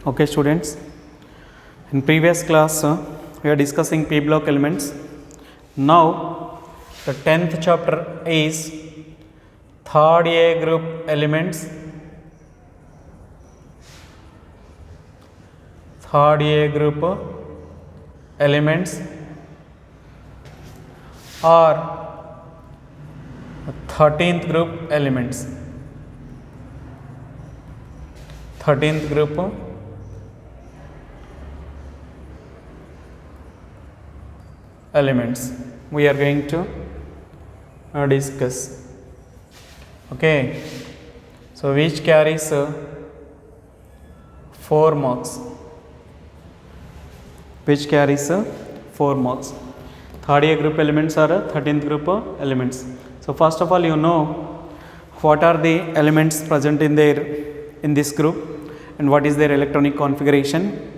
Okay students, in previous class we are discussing p block elements. Now the 10th chapter is third A group elements. Third A group elements or 13th group elements. 13th group elements we are going to discuss. Okay, so which carries 4 marks, which carries 4 marks. Third A group elements are 13th group elements. So first of all, you know what are the elements present in this group and what is their electronic configuration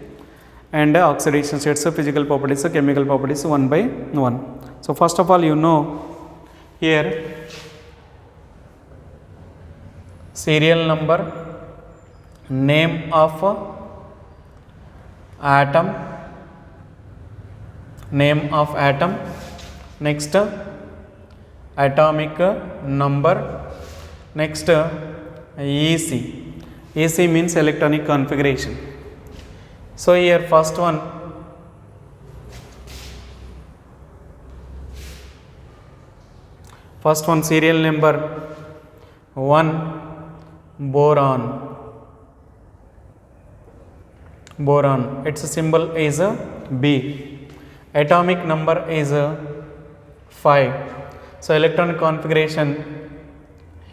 and oxidation states, physical properties, chemical properties one by one. So first of all, you know here serial number, name of atom, name of atom, next atomic number, next EC. EC means electronic configuration. So here first one, serial number 1, boron. Boron, its symbol is B. Atomic number is 5. So electronic configuration,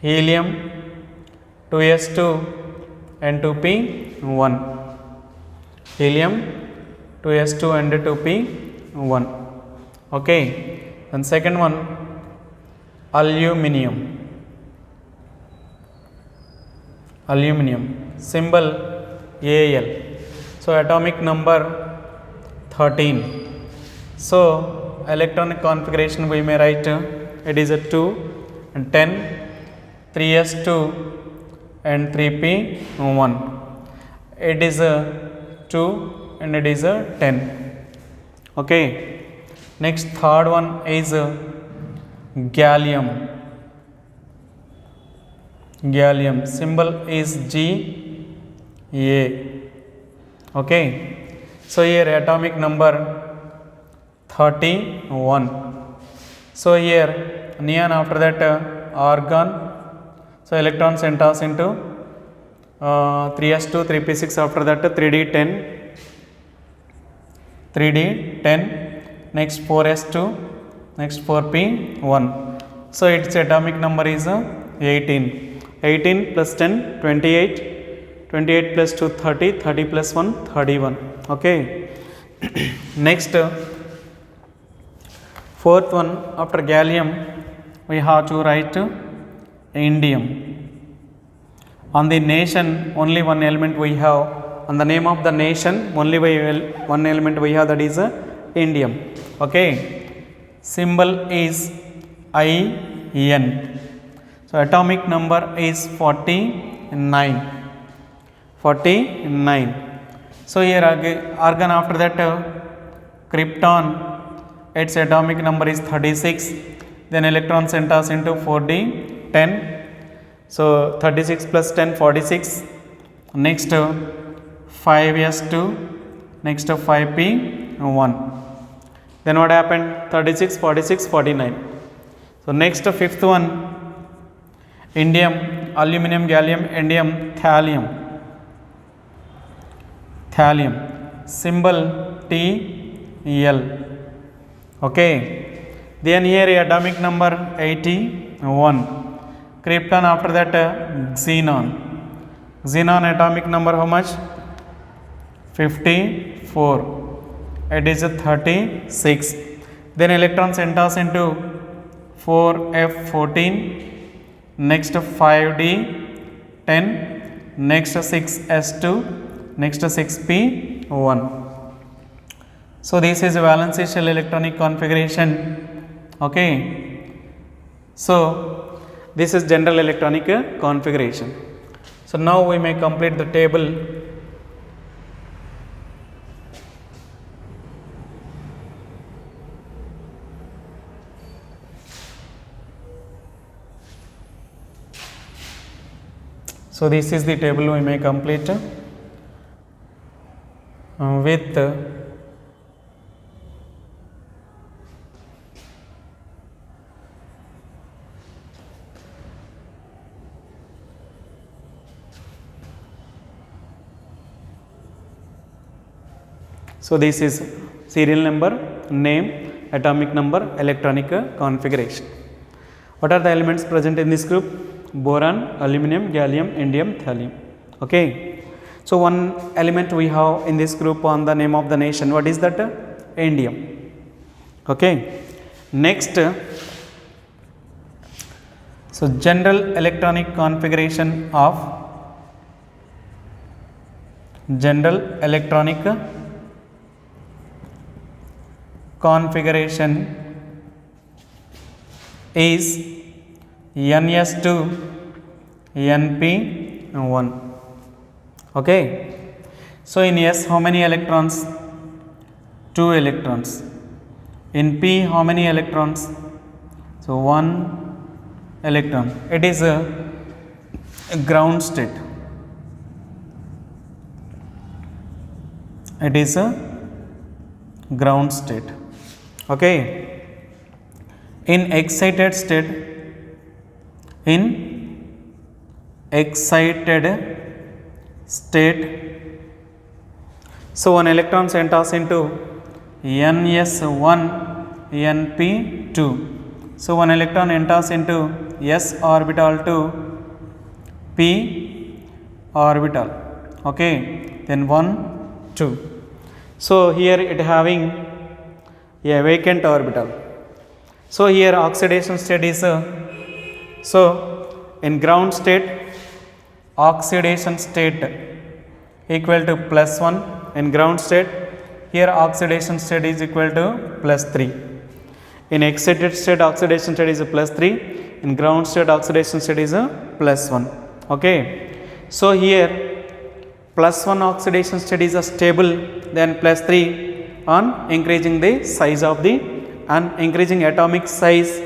helium 2s2 and 2p1. Helium 2s2 and 2p1. Okay, and second one, aluminium. Aluminium, symbol Al. So atomic number 13. So electronic configuration we may write it is a 2 and 10, 3s2 and 3p1. It is a 2 and it is a 10. Okay, next third one is gallium. Gallium, symbol is Ga. Okay, so here atomic number 31. So here neon, after that argon. So electrons enters into 3s2, 3p6, after that 3d10, 3d10, next 4s2, next 4p1. So its atomic number is 18. 18 plus 10, 28, 28 plus 2, 30, 30 plus 1, 31. Okay. Next fourth one, after gallium we have to write indium. On the nation only one element we have, on the name of the nation only one element we have, that is indium. Okay, symbol is In. So atomic number is 49. 49. So here argon, after that krypton, its atomic number is 36. Then electrons enters into 4d10. So 36 plus 10, 46. Next 5s2, next 5p1. Then what happened? 36, 46, 49. So next fifth one, indium, aluminum, gallium, indium, thallium. Thallium, symbol Tl. Okay, then here atomic number 81. Krypton, after that xenon. Xenon atomic number how much? 54. It is 36. Then electrons enters into 4f14, next 5d10, next 6s2, next 6p1. So this is valence shell electronic configuration. Okay, so this is general electronic configuration. So now we may complete the table So this is the table we may complete with so this is serial number, name, atomic number, electronic configuration. What are the elements present in this group? Boron, aluminum, gallium, indium, thallium. Okay. So one element we have in this group on the name of the nation. What is that? Indium. Okay. Next, so general electronic configuration of general electronic configuration is NS2 NP1. Okay. So in S how many electrons? 2 electrons. In P how many electrons? So 1 electron. It is a ground state. It is a ground state. Okay. In excited state, so one electron enters into NS1 NP2. So one electron enters into S orbital to P orbital. Okay. Then 1 2. So here it having a vacant orbital. So here oxidation state is so in ground state oxidation state equal to +1 in ground state. Here oxidation state is equal to +3. In excited state oxidation state is +3. In ground state oxidation state is +1. Okay. So here +1 oxidation state is stable, then +3 on increasing the size of the and increasing atomic size.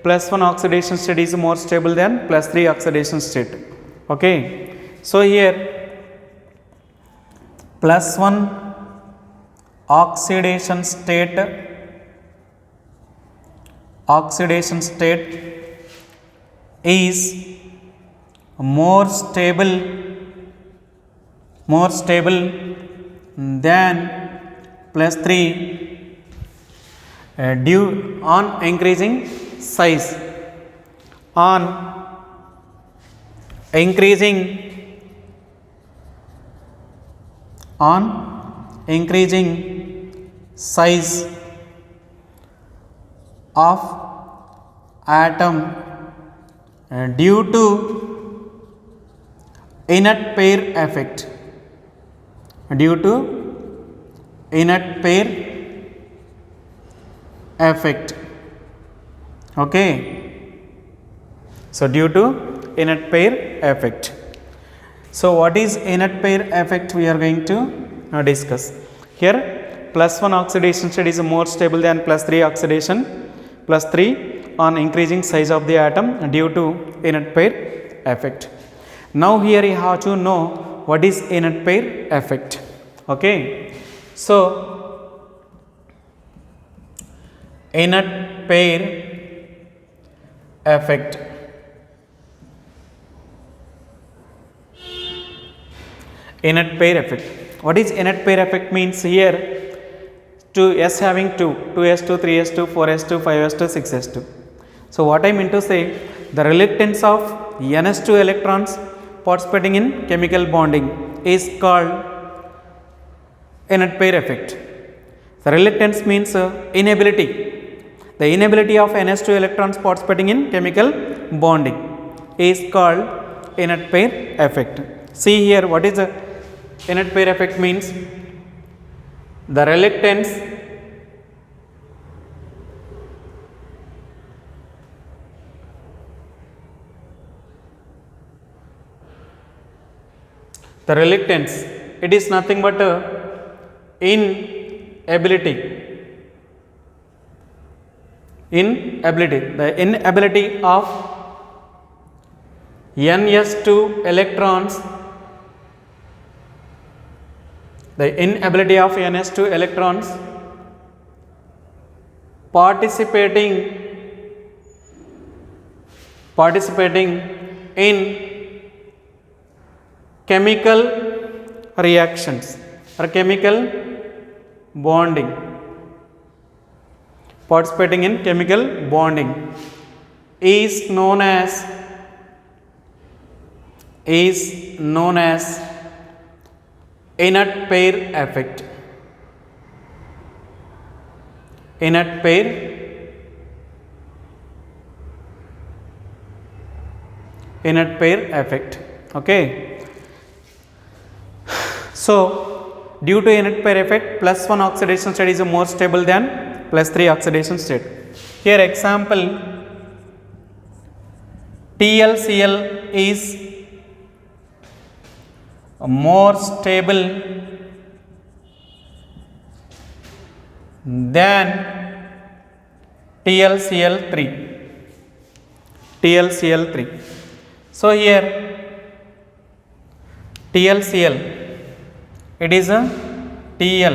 +1 oxidation state is more stable than +3 oxidation state. Okay. So here +1 oxidation state is more stable than +3 due on increasing size. On increasing size of atom due to inert pair effect. Due to inert pair effect. Okay. So due to inert pair effect. So what is inert pair effect we are going to discuss. Here +1 oxidation state is more stable than +3 oxidation. +3 on increasing size of the atom due to inert pair effect. Now here you have to know what is inert pair effect. Okay. So inert pair effect. Inert pair effect. What is inert pair effect means? Here 2s having 2s2, 3s2, 4s2, 5s2, 6s2. So what I mean to say, the reluctance of ns2 electrons participating in chemical bonding is called inert pair effect. The reluctance means inability. The inability of ns2 electrons participating in chemical bonding is called inert pair effect. See here, what is the inert pair effect means? The reluctance it is nothing but inability. The inability of ns2 electrons, the inability of ns2 electrons participating in chemical reactions or chemical bonding, participating in chemical bonding is known as inert pair effect. Inert pair effect. Okay, so due to inert pair effect, +1 oxidation state is more stable than +3 oxidation state. Here example, TlCl is more stable than TlCl3. So here TlCl, it is a Tl,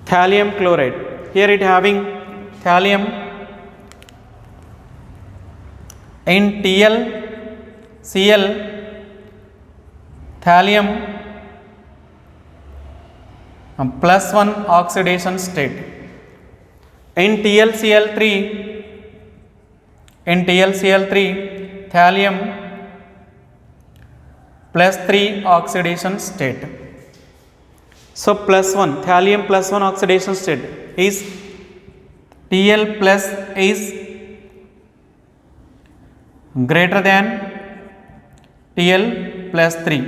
thallium chloride. Here it having thallium. In TlCl, thallium +1 oxidation state. In TlCl3, thallium +3 oxidation state. So +1, thallium +1 oxidation state is Tl plus is greater than Tl plus 3.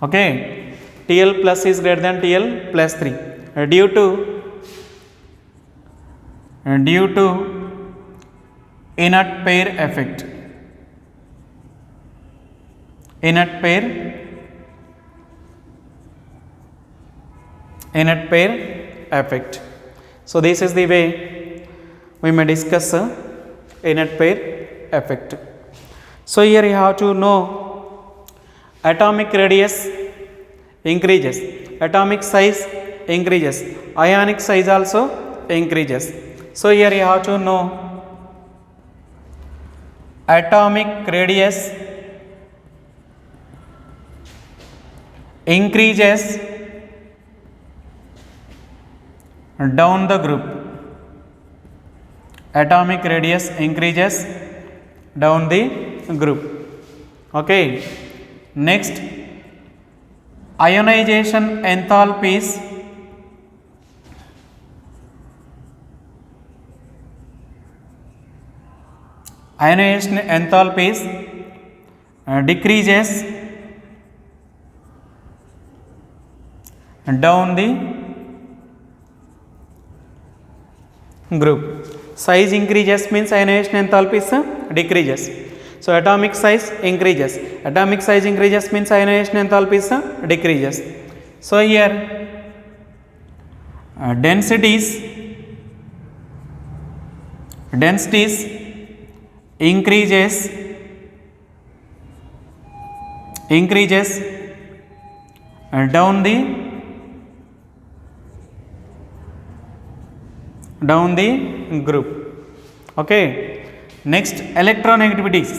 Okay, Tl plus is greater than Tl plus 3 due to inert pair effect. Inert pair effect. So this is the way we may discuss inert pair effect. So here you have to know atomic radius increases, atomic size increases, ionic size also increases. So here you have to know atomic radius increases down the group. Atomic radius increases down the group. Okay, next, ionization enthalpies decreases down the group. Size increases means ionization enthalpies decreases. So atomic size increases. Atomic size increases means ionization enthalpies decreases. So here densities increases down the group. Okay, next, electronegativities.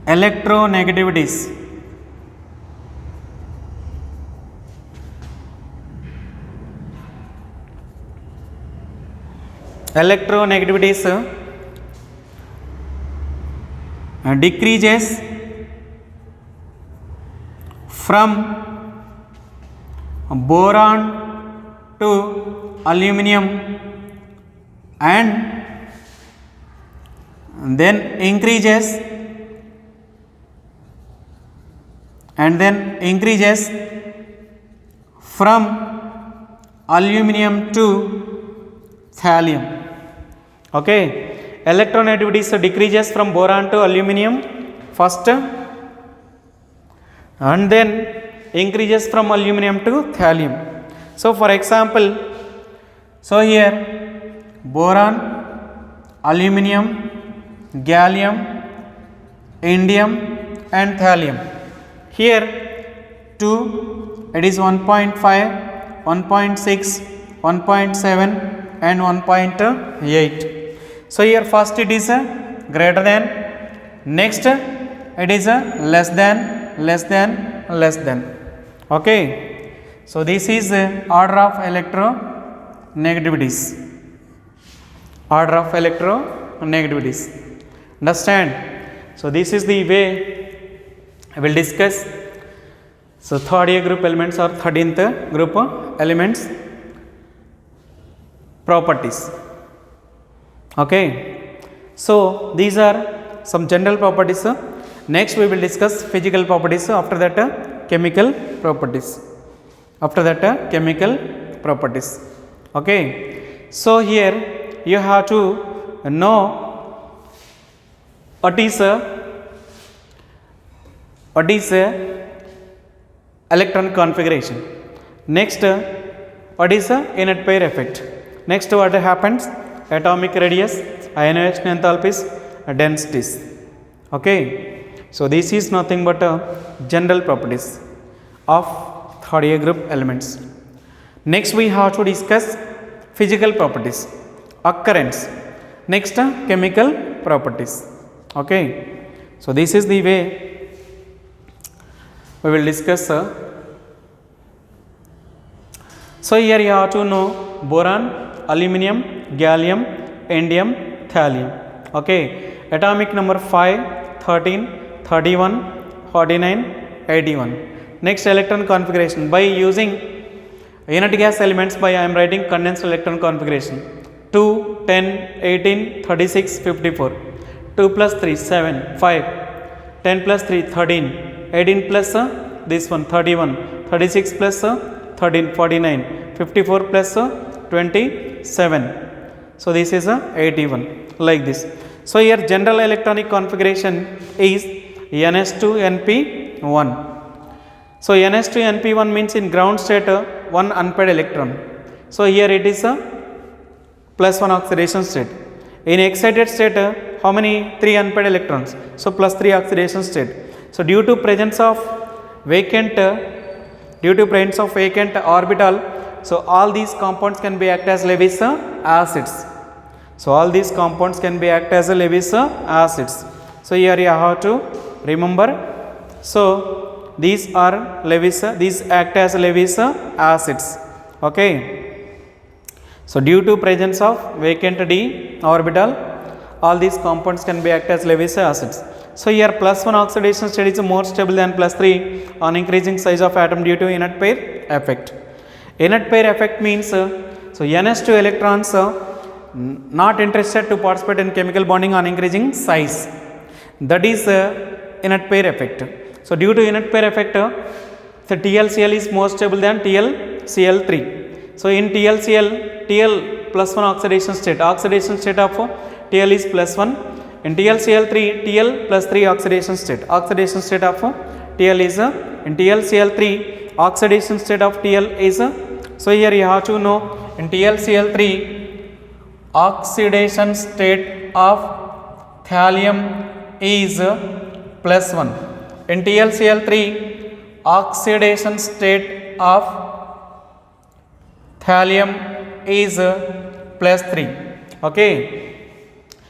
Electronegativities. Electronegativities decreases from boron to aluminum and then increases from aluminum to thallium. Okay, electronegativities decreases from boron to aluminum first and then increases from aluminum to thallium. So for example, So here boron, aluminum, gallium, indium and thallium. Here 2, it is 1.5, 1.6, 1.7 and 1.8. So here first it is greater than, next it is less than. Okay. So this is order of electronegativities. Order of electronegativities. Understand? So this is the way I will discuss. So third A group elements or 13th group elements properties. Okay. So these are some general properties. Next we will discuss physical properties. After that chemical properties. Okay. So here you have to know what is electron configuration. Next what is inert pair effect. Next what happens, atomic radius, ionization enthalpies, densities. Okay. So this is nothing but general properties of third A group elements. Next we have to discuss physical properties, occurrence. Next chemical properties. Okay. So this is the way we will discuss. So here you have to know boron, aluminum, gallium, indium, thallium. Okay. Atomic number 5, 13, 31, 49, 81. Next electron configuration. By using inert gas elements, by I am writing condensed electron configuration. 2, 10, 18, 36, 54. 2 plus 3, 7, 5. 10 plus 3, 13. 18 plus this one, 31. 36 plus 13, 49. 54 plus 27. So this is 81, like this. So here general electronic configuration is Ns2Np1. So Ns2Np1 means in ground state one unpaired electron. So here it is a plus 1 oxidation state. In excited state how many? 3 unpaired electrons. So plus 3 oxidation state. So due to presence of vacant orbital, so all these compounds can be act as Lewis acids. So here you have to remember. So these are these act as Lewis acids. Okay. So due to presence of vacant d orbital, all these compounds can be act as Lewis acids. So here plus 1 oxidation state is more stable than plus 3 on increasing size of atom due to inert pair effect. Inert pair effect means so Ns2 electrons not interested to participate in chemical bonding on increasing size. That is inert pair effect. So due to inert pair effect, the TLCl is more stable than TLCl3. So in TLCl, TL plus 1 oxidation state of TL is plus 1. In TLCl3, TL plus 3 oxidation state of TL is in TLCl3 oxidation state of TL is so here you have to know in TLCl3 oxidation state of thallium is plus 1. In TLCl3 oxidation state of thallium is plus 3. Okay.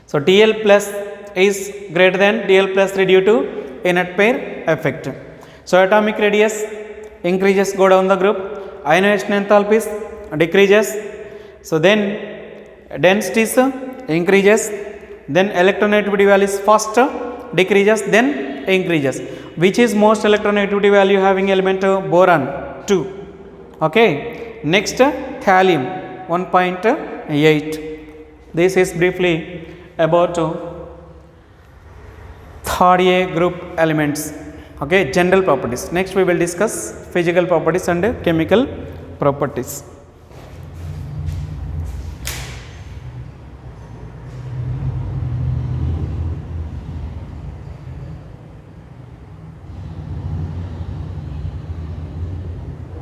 So TL plus is greater than TL plus 3 due to inert pair effect. So atomic radius increases, go down the group. Ionization enthalpies decreases. So then densities increases. Then electronegativity values first decreases, then increases. Which is most electronegativity value having element boron 2. Okay. Next thallium 1.8. This is briefly about third A group elements. Okay, general properties. Next we will discuss physical properties and chemical properties.